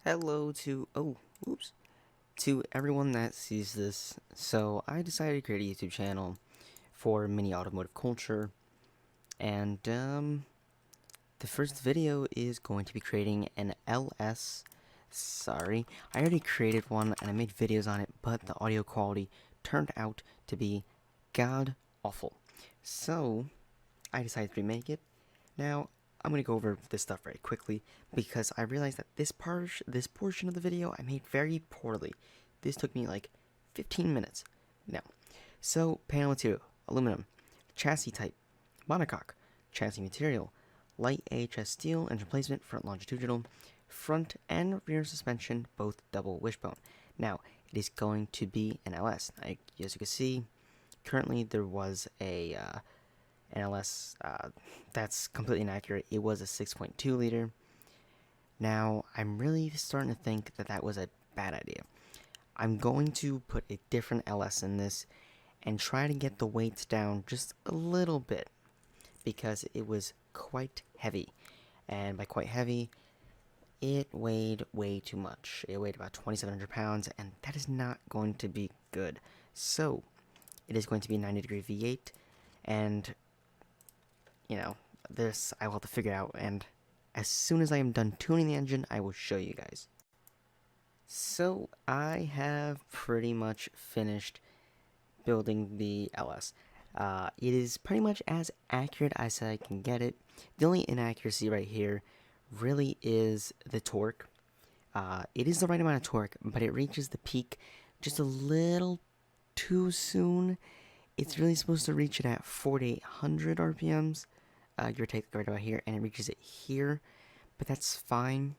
Hello to everyone that sees this. So I decided to create a YouTube channel for mini automotive culture, and the first video is going to be creating an LS. Sorry, I already created one and I made videos on it, but the audio quality turned out to be god awful. So I decided to remake it. Now I'm gonna go over this stuff very quickly because I realized that this portion of the video I made very poorly. This took me like 15 minutes. Now, so panel material, aluminum, chassis type, monocoque, chassis material, light AHS steel, engine placement, front longitudinal, front and rear suspension, both double wishbone. Now, it is going to be an LS. As you can see, currently there was an LS, that's completely inaccurate. It was a 6.2 liter. Now, I'm really starting to think that that was a bad idea. I'm going to put a different LS in this and try to get the weights down just a little bit because it was quite heavy. And by quite heavy, it weighed way too much. It weighed about 2,700 pounds, and that is not going to be good. So, it is going to be 90-degree V8, and this I will have to figure out, and as soon as I am done tuning the engine, I will show you guys. So, I have pretty much finished building the LS. It is pretty much as accurate as I can get it. The only inaccuracy right here really is the torque. It is the right amount of torque, but it reaches the peak just a little too soon. It's really supposed to reach it at 4,800 RPMs, give or take right about here, and it reaches it here, but that's fine.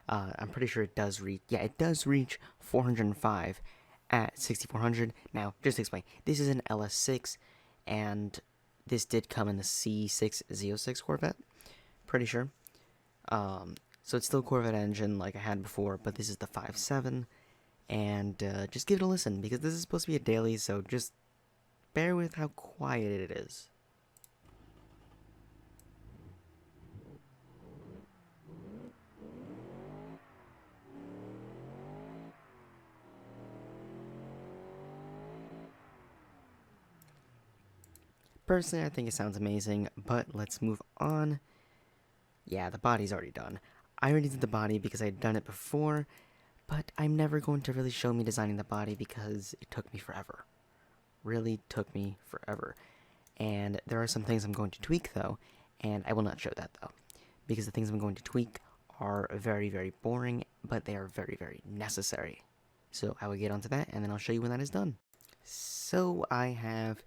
I'm pretty sure it does reach, yeah, it does reach 405 at 6,400. Now, just to explain, this is an LS6, and this did come in the C6Z06 Corvette, pretty sure. So it's still a Corvette engine like I had before, but this is the 5.7, and just give it a listen, because this is supposed to be a daily, so just bear with how quiet it is. Personally, I think it sounds amazing, but let's move on. Yeah, the body's already done. I already did the body because I had done it before, but I'm never going to really show me designing the body because it took me forever. Really took me forever. And there are some things I'm going to tweak though, and I will not show that though, because the things I'm going to tweak are very, very boring, but they are very, very necessary. So I will get onto that, and then I'll show you when that is done. So I have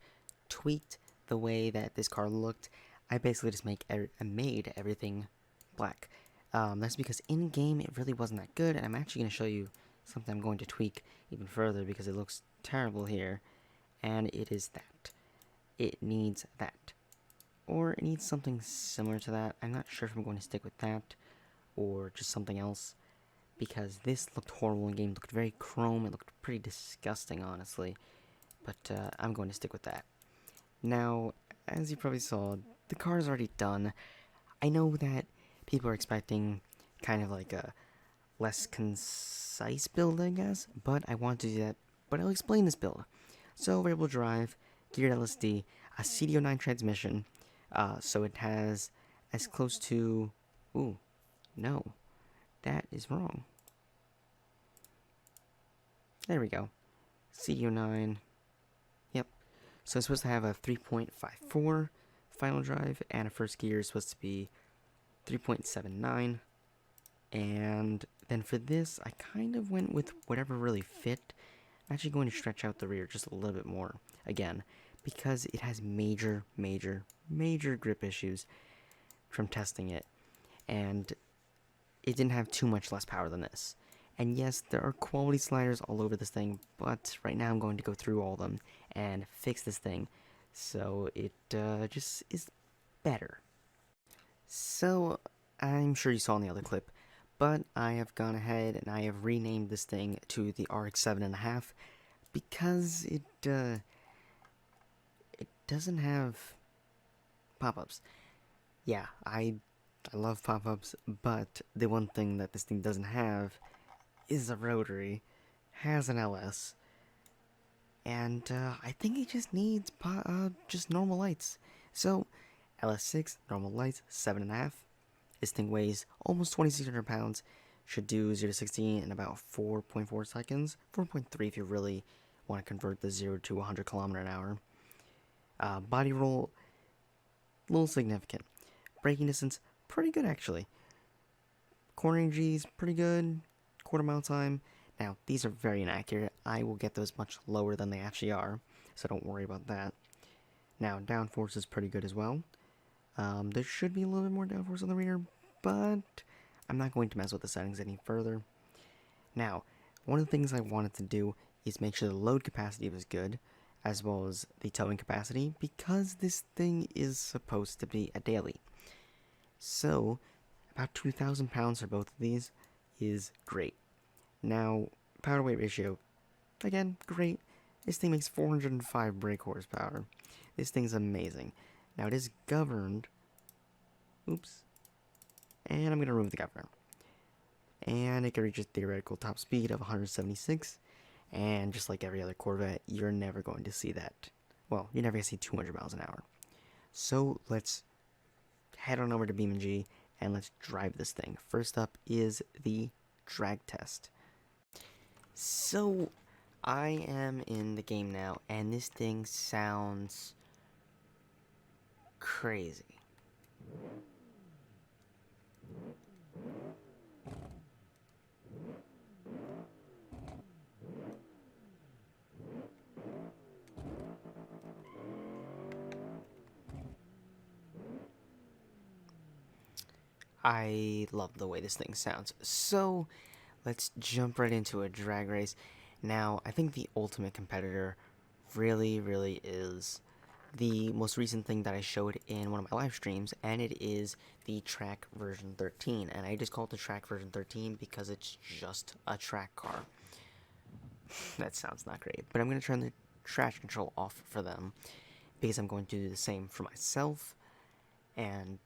tweaked the way that this car looked. I basically just made everything black. That's because in game it really wasn't that good, and I'm actually going to show you something I'm going to tweak even further because it looks terrible here, and it is that. It needs that. Or it needs something similar to that. I'm not sure if I'm going to stick with that or just something else, because this looked horrible in game. It looked very chrome. It looked pretty disgusting, honestly. But I'm going to stick with that. Now, as you probably saw, the car is already done. I know that people are expecting kind of like a less concise build, I guess, but I want to do that. But I'll explain this build. So, variable drive, geared LSD, a CDO9 transmission, so it has as close to... Ooh, no, that is wrong. There we go. CDO9. Yep. So it's supposed to have a 3.54 final drive, and a first gear is supposed to be 3.79. And then for this, I kind of went with whatever really fit. I'm actually going to stretch out the rear just a little bit more, again, because it has major, major, major grip issues from testing it. And it didn't have too much less power than this. And yes, there are quality sliders all over this thing, but right now I'm going to go through all of them and fix this thing so it just is better. So, I'm sure you saw in the other clip, but I have gone ahead and I have renamed this thing to the RX7.5 because it doesn't have pop-ups. Yeah, I I love pop-ups, but the one thing that this thing doesn't have is a rotary, has an LS, and I think it just needs just normal lights. So, LS6, normal lights, 7.5. This thing weighs almost 2,600 pounds, should do 0 to 60 in about 4.4 seconds, 4.3 if you really want to convert the 0 to 100 km an hour. Body roll, a little significant. Braking distance, pretty good actually. Cornering G's, pretty good. Quarter mile time. Now, these are very inaccurate. I will get those much lower than they actually are, so don't worry about that. Now, downforce is pretty good as well. There should be a little bit more downforce on the rear, but I'm not going to mess with the settings any further. Now, one of the things I wanted to do is make sure the load capacity was good, as well as the towing capacity, because this thing is supposed to be a daily. So, about 2,000 pounds for both of these is great. Now, power to weight ratio, again, great. This thing makes 405 brake horsepower. This thing's amazing. Now, it is governed. Oops. And I'm going to remove the governor. And it can reach a theoretical top speed of 176. And just like every other Corvette, you're never going to see that. Well, you're never going to see 200 miles an hour. So, let's head on over to Beam.NG and let's drive this thing. First up is the drag test. So, I am in the game now, and this thing sounds crazy. I love the way this thing sounds. So, let's jump right into a drag race. Now, I think the ultimate competitor really is the most recent thing that I showed in one of my live streams, and it is the track version 13. And I just call it the track version 13 because it's just a track car. That sounds not great, but I'm going to turn the traction control off for them because I'm going to do the same for myself. And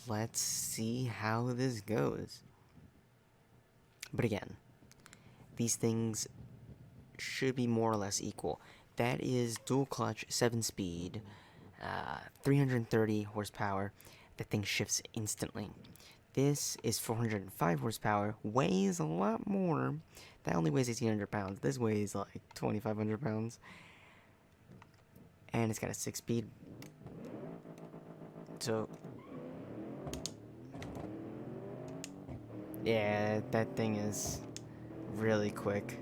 let's see how this goes. But again, these things should be more or less equal. That is dual clutch, 7-speed, 330 horsepower. That thing shifts instantly. This is 405 horsepower, weighs a lot more. That only weighs 1,800 pounds. This weighs like 2,500 pounds. And it's got a 6-speed. So, yeah, that thing is really quick.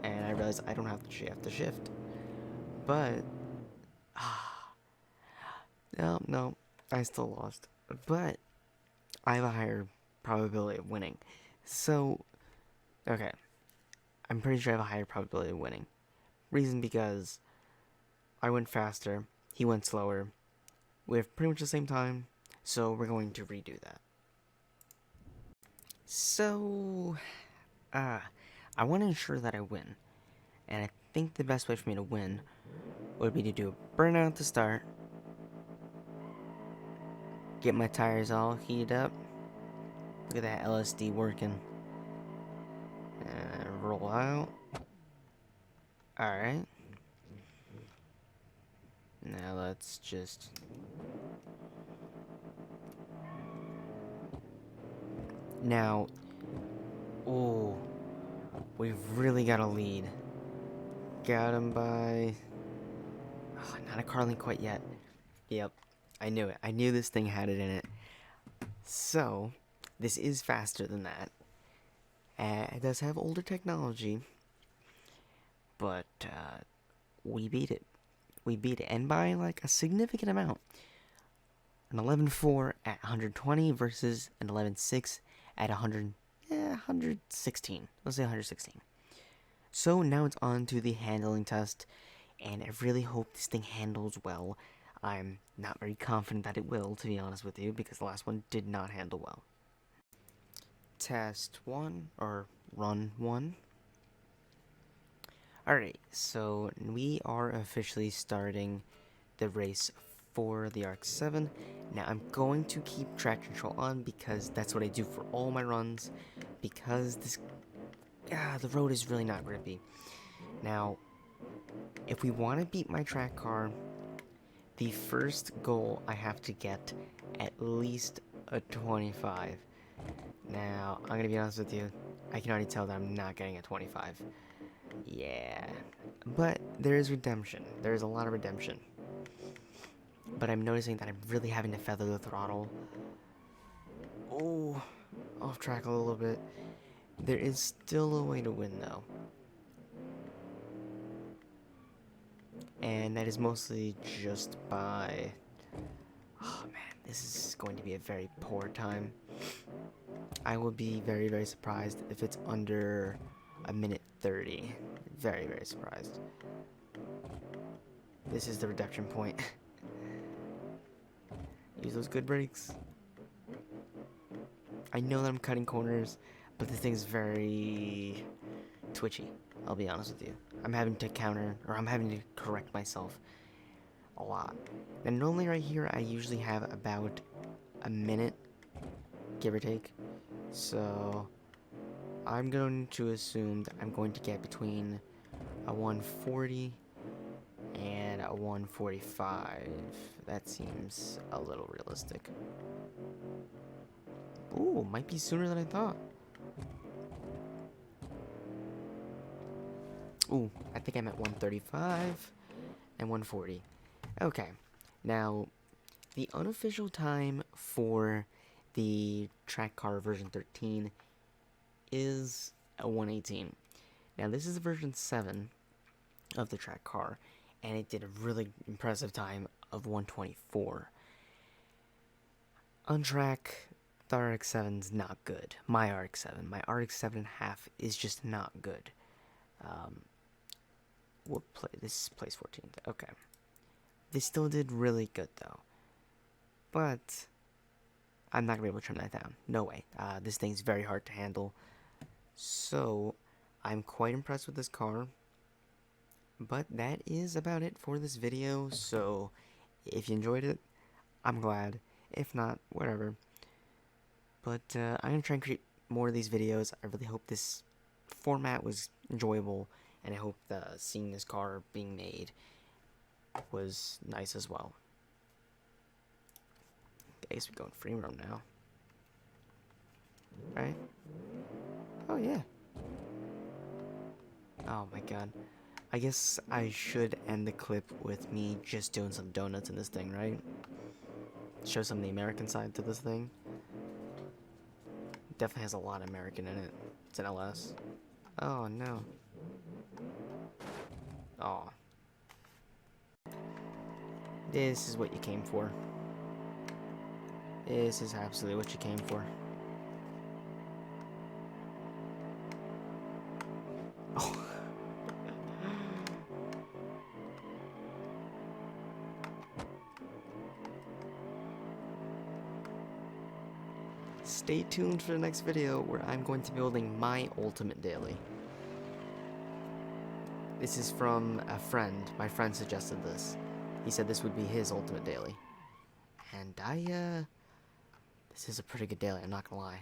And I realized I don't have to shift. But, no, I still lost. But, I have a higher probability of winning. So, okay. I'm pretty sure I have a higher probability of winning. Reason because I went faster, he went slower. We have pretty much the same time, so we're going to redo that. So, I want to ensure that I win. And I think the best way for me to win would be to do a burnout to start. Get my tires all heated up. Look at that LSD working. And roll out. Alright. Now let's just... Now... Oh, we've really got a lead. Got him by... Oh, not a Carlin quite yet. Yep, I knew it. I knew this thing had it in it. So, this is faster than that. It does have older technology. But, we beat it. We beat it, and by like a significant amount. An 11.4 at 120 versus an 11.6 at 116. Let's say 116. So now it's on to the handling test, and I really hope this thing handles well. I'm not very confident that it will, to be honest with you, because the last one did not handle well. Test 1, or run 1. Alright, so we are officially starting the race for the RX7. Now I'm going to keep traction control on because that's what I do for all my runs, because the road is really not grippy. Now, if we want to beat my track car, the first goal I have to get at least a 25. Now, I'm gonna be honest with you, I can already tell that I'm not getting a 25. Yeah, but there is redemption. There is a lot of redemption. But I'm noticing that I'm really having to feather the throttle. Oh, off track a little bit. There is still a way to win though. And that is mostly just by... Oh man, this is going to be a very poor time. I will be very, very surprised if it's under a minute 30. Very, very surprised. This is the reduction point. Use those good brakes. I know that I'm cutting corners, but this thing's very twitchy. I'll be honest with you. I'm having to I'm having to correct myself a lot. And normally right here, I usually have about a minute, give or take. So I'm going to assume that I'm going to get between a 140 and a 145. That seems a little realistic. Ooh, might be sooner than I thought. Ooh, I think I'm at 135 and 140. Okay, now the unofficial time for the track car version 13 is a 118. Now this is version 7 of the track car, and it did a really impressive time of 124. On track, the RX7's not good. My RX7. My RX7.5 is just not good. This plays 14th. Okay. They still did really good, though. But I'm not going to be able to trim that down. No way. This thing's very hard to handle. So, I'm quite impressed with this car. But that is about it for this video. So, if you enjoyed it, I'm glad. If not, whatever. But I'm going to try and create more of these videos. I really hope this format was enjoyable. And I hope seeing this car being made was nice as well. I guess we're going free roam now. Right? Oh, yeah. Oh, my God. I guess I should end the clip with me just doing some donuts in this thing, right? Show some of the American side to this thing. Definitely has a lot of American in it. It's an LS. Oh, no. Oh. This is what you came for. This is absolutely what you came for. Oh. Stay tuned for the next video where I'm going to be building my ultimate daily. This is from a friend. My friend suggested this. He said this would be his ultimate daily. And this is a pretty good daily, I'm not gonna lie.